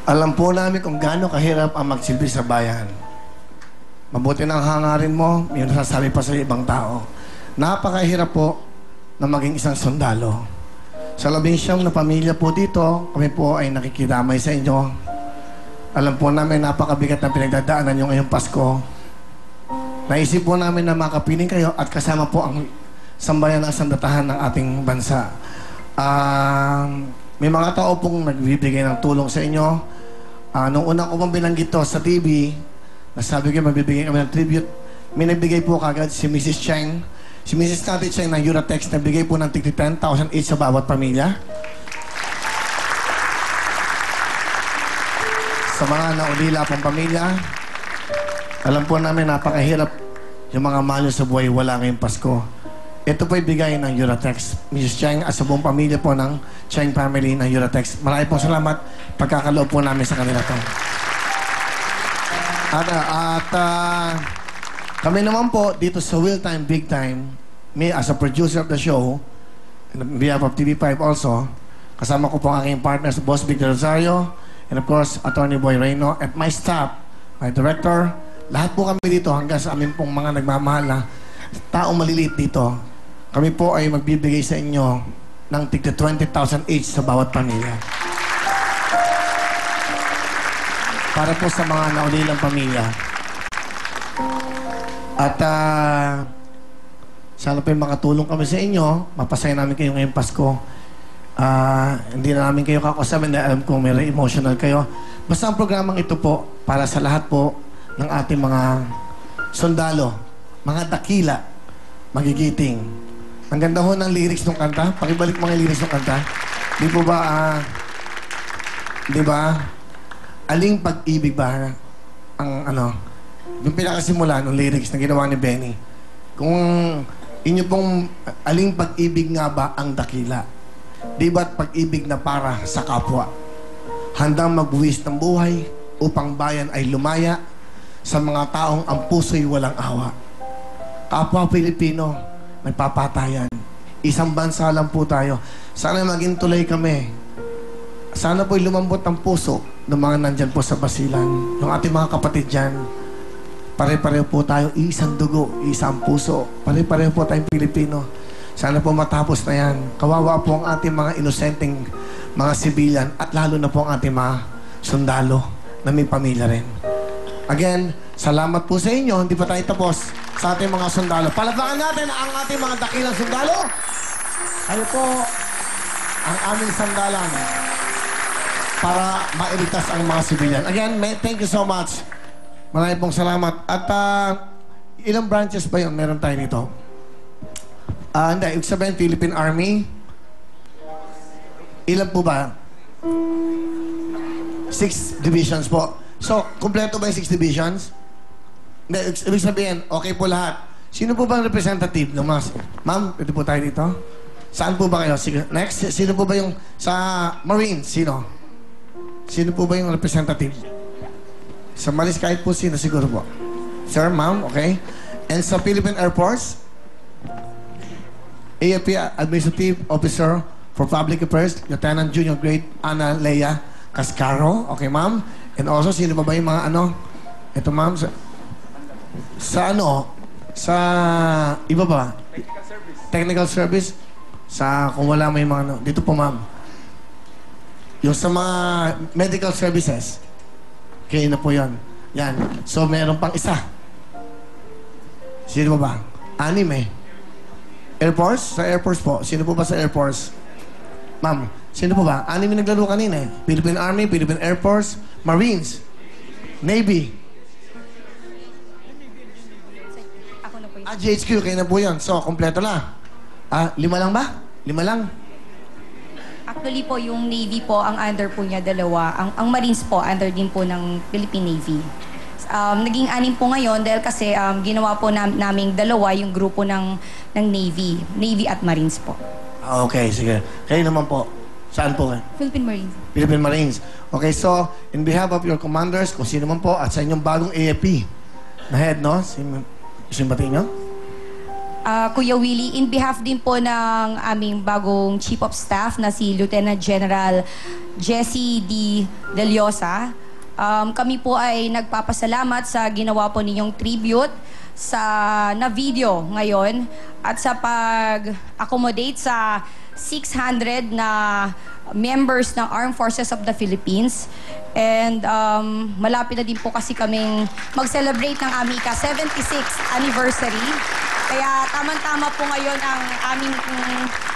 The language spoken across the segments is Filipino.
Alam po namin kung gaano kahirap ang magsilbi sa bayan. Mabuti ng hangarin mo, may nasasabi pa sa ibang tao. Napakahirap po na maging isang sundalo. Sa 11 na pamilya po dito, kami po ay nakikidamay sa inyo. Alam po namin napakabigat na pinagdadaanan nyo ngayong Pasko. Naisip po namin na makapiling kayo at kasama po ang sambayan ng sandatahan ng ating bansa. May mga tao pong nagbibigay ng tulong sa inyo. Nung unang ko pong binanggit to sa TV, nasabi ko magbibigay kami ng tribute. May nagbigay po kagad si Mrs. Cheng. Si Mrs. Tati Cheng ng Euratex nagbigay po ng 10,000 each sa bawat pamilya. Sa mga naulila pong pamilya, alam po namin napakahirap yung mga mahal nyo sa buhay wala ngayong Pasko. Ito po ibigay ng Euratex. Mrs. Cheng at sa buong pamilya po ng Cheng family ng Euratex. Maraming pong salamat. Pagkakaloob po namin sa kanila to. At kami naman po dito sa Will Time, Big Time, me as a producer of the show, on behalf of TV5 also, kasama ko po ang aking partners, Boss Victor Rosario, and of course, Attorney Boy Reyno, at my staff, my director, lahat po kami dito hanggang sa amin pong mga nagmamahal na taong maliliit dito. Kami po ay magbibigay sa inyo ng tigda 20,000 each sa bawat pamilya. Para po sa mga naulilang pamilya. At sana po makatulong kami sa inyo. Mapasaya namin kayo ngayong Pasko. Hindi na namin kayo kakasabi na alam kong may emotional kayo. Basta ang programang ito po para sa lahat po ng ating mga sundalo, mga dakila, magigiting. Ang ganda ho ng lyrics ng kanta. Pakibalik mga lyrics ng kanta. Di po ba, di ba? Aling pag-ibig ba ang yung pinakasimula ng lyrics na ginawa ni Benny. Kung inyo pong aling pag-ibig nga ba ang dakila? Di ba't pag-ibig na para sa kapwa? Handang magbuwis ng buhay upang bayan ay lumaya sa mga taong ang puso'y walang awa. Kapwa Pilipino, nagpapatayan. Isang bansa lang po tayo. Sana maging tulay kami. Sana po'y lumambot ang puso ng mga nandyan po sa basilan. Yung ating mga kapatid dyan. Pare-pareho po tayo, isang dugo, isang puso. Pare-pareho po tayong Pilipino. Sana po matapos na yan. Kawawa po ang ating mga inosenteng mga sibilyan at lalo na po ang ating mga sundalo na may pamilya rin. Again, salamat po sa inyo. Hindi pa tayo tapos sa ating mga sundalo. Palakpakan natin ang ating mga dakilang sundalo. Ano po ang aming sandalan para mailigtas ang mga sibilyan. Again, thank you so much. Maraming pong salamat. At ilang branches ba yun meron tayo nito? Hindi. Ibig sabihin, Philippine Army. Ilan po ba? 6 divisions po. So, kumpleto ba yung 6 divisions? Hindi. Ibig sabihin, okay po lahat. Sino po ba ang representative ng mga... Ma'am, pwede po tayo dito? Saan po ba kayo? Sige. Next, sino po ba yung sa Marines? Sino? Sino po ba yung representative? Sa Maris, kahit po sino siguro po. Sir, ma'am, okay. And sa Philippine Air Force, AFP Administrative Officer for Public Affairs, Lieutenant Junior Grade Ana Leia Cascaro. Okay, ma'am. And also, sino pa ba yung mga ito, ma'am, sa sa iba ba? Technical Service. Technical Service. Sa kung wala may mga dito po, ma'am. Yung sa mga medical services. Okay na po yan. Yan. So, meron pang isa. Sino ba? 6 eh. Air Force? Sa Air Force po. Sino po ba sa Air Force? Ma'am, sino po ba? 6 yung naglaro kanina eh. Philippine Army, Philippine Air Force, Marines, Navy. Ako na po yun. GHQ, kayo na po yan. So, kompleto na. 5 lang ba? 5 lang. Actually po, yung Navy po, ang under po niya 2. Ang Marines po, under din po ng Philippine Navy. Naging 6 po ngayon dahil kasi ginawa po naming 2 yung grupo ng Navy. Navy at Marines po. Okay, sige. Kayo naman po. Saan po? Philippine Marines. Philippine Marines. Okay, so, in behalf of your commanders, kung sino man po, at sa inyong bagong AFP na head, no? Simbati nyo? Kuya Willie, in behalf din po ng aming bagong Chief of Staff na si Lieutenant General Jessie D. Deliosa, kami po ay nagpapasalamat sa ginawa po ninyong tribute na video ngayon at sa pag-accommodate sa 600 na members ng Armed Forces of the Philippines. And malapit na din po kasi kaming mag-celebrate ng aming ika-76th anniversary. Kaya tamang-tama po ngayon ang aming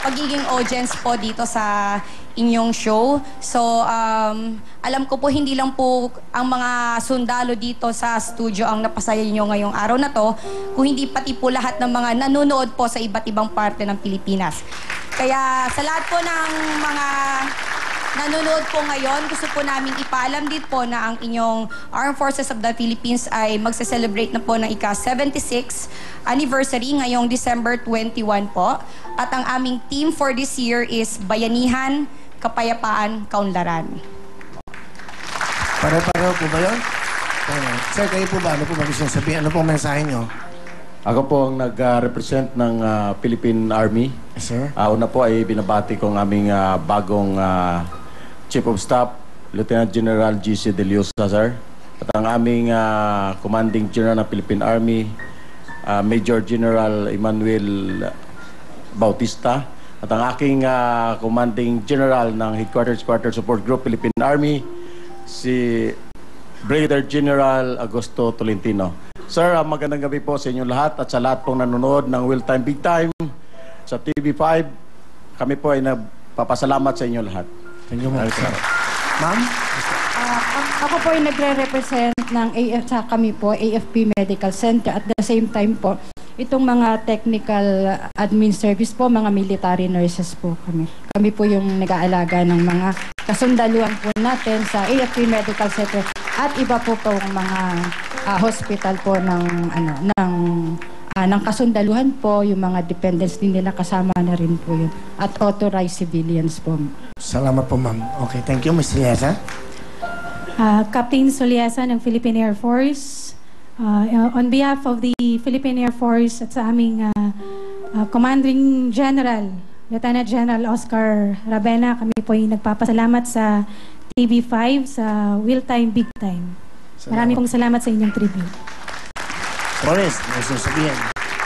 pagiging audience po dito sa inyong show. So, alam ko po hindi lang po ang mga sundalo dito sa studio ang napasaya niyo ngayong araw na to, kung hindi pati po lahat ng mga nanonood po sa iba't ibang parte ng Pilipinas. Kaya sa lahat po ng mga nanonood po ngayon, gusto po namin ipaalam din po na ang inyong Armed Forces of the Philippines ay magse-celebrate na po ng ika-76 anniversary ngayong December 21 po. At ang aming theme for this year is Bayanihan, Kapayapaan, Kaunlaran. Pare-pareho po ba yun? Sir, kayo po ba? Ano po ba gusto nyo sabihin? Ano po ang mensahe nyo? Ako po ang nag-represent ng Philippine Army. Yes, sir. Una po ay binabati ko ang aming bagong Chief of Staff, Lieutenant General G.C. Deliosa, sir. At ang aming Commanding General ng Philippine Army, Major General Emmanuel Bautista. At ang aking Commanding General ng Headquarters Quarter Support Group, Philippine Army, si Brigadier General Augusto Tolentino. Sir, magandang gabi po sa inyong lahat at sa lahat pong nanonood ng Will Time Big Time sa TV5. Kami po ay nagpapasalamat sa inyong lahat. Thank you, ma'am. Ma'am? Ako po ay nagre-represent ng sa kami po, AFP Medical Center. At the same time po, itong mga technical admin service po, mga military nurses po kami. Kami po yung nag-aalaga ng mga kasundaluan po natin sa AFP Medical Center at iba po pong mga hospital po ng kasundaluhan po, yung mga dependents din nila kasama na rin po yun. At authorized civilians po. Salamat po, ma'am. Okay, thank you, Ms. Liesa. Captain Soliasa ng Philippine Air Force. On behalf of the Philippine Air Force at sa aming Commanding General, Lieutenant General Oscar Rabena, kami po ay nagpapasalamat sa TV5 sa Will Time Big Time. Maraming pong salamat sa inyong tribute. Boris, gusto sabihin.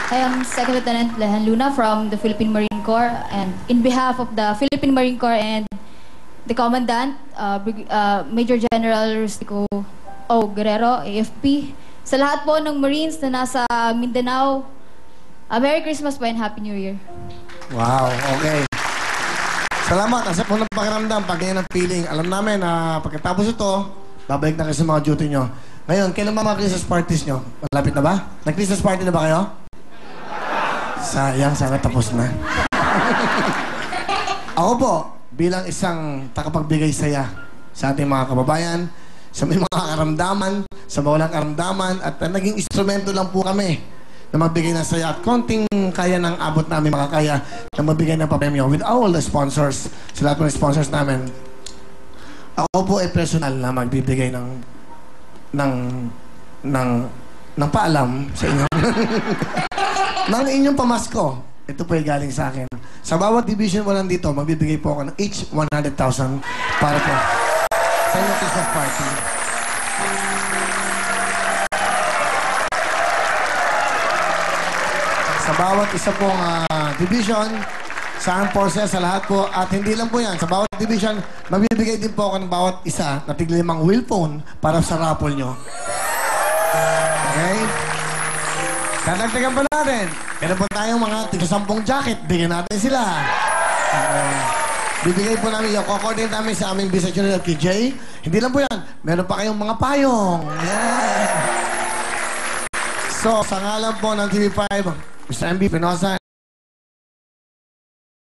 I am Second Lieutenant Lehan Luna from the Philippine Marine Corps, and in behalf of the Philippine Marine Corps and the Commandant, Major General Rustico O. Guerrero, AFP, sa lahat po ng Marines na nasa Mindanao, Merry Christmas po and Happy New Year. Wow, okay. Salamat. Asa po ng pakiramdam, pag ganyan ang feeling. Alam namin na pagkatapos ito, babalik na kayo sa mga duty nyo. Ngayon, kailan ba mga Christmas parties nyo? Malapit na ba? Nag-Christmas party na ba kayo? Sayang, sana tapos na. Ako po, bilang isang takapagbigay saya sa ating mga kababayan, sa may mga karamdaman, sa mawalang karamdaman, at naging instrumento lang po kami na magbigay ng saya at konting kaya ng abot namin makakaya na magbigay ng papremyo with all the sponsors, sa lahat ng sponsors namin. Ako po ay personal na magbibigay ng paalam sa inyo. ng inyong pamasko. Ito po ay galing sa akin. Sa bawat division mo nandito, magbibigay po ako ng each 100,000 para po sa inyong Christmas party. Sa bawat isa pong division, sa Armed Forces, sa lahat po, at hindi lang po yan, sa bawat division, magbibigay din po ako ng bawat isa na tig-5 wheel phone para sa raffle nyo. Okay? Dadagdagan pa natin. Meron po tayong mga tig-10 jacket. Bigyan natin sila. Okay. Bibigay po namin yung co-coordinate namin sa aming Business General KJ. Hindi lang po yan. Meron pa kayong mga payong. Yeah. So, sa ngalan po ng TV5, Mr. MB Pinosa,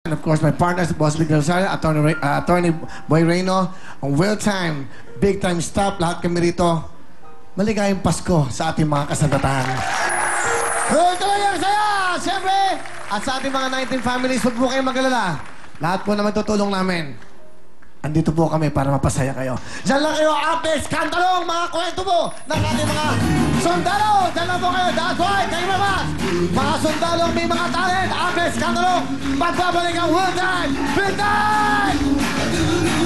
and of course, my partners, Boss Big Rosario, Attorney Boy Reyno, ang Will Time, Big Time Staff, lahat kami rito. Maligayang Pasko sa ating mga kasandatahan. Tuloy-tuloy saya! Siyempre! At sa ating mga 19 families, huwag po kayong mag-alala. Lahat po naman tutulong namin. andito po kami para mapasaya kayo. Diyan lang kayo, updates, kantalong, mga kwento mo ng ating mga sundalo. Diyan lang po kayo, that's right, kayo mga sundalong may mga talent, updates, kantalong, magbabalik ang World Time, Big Time!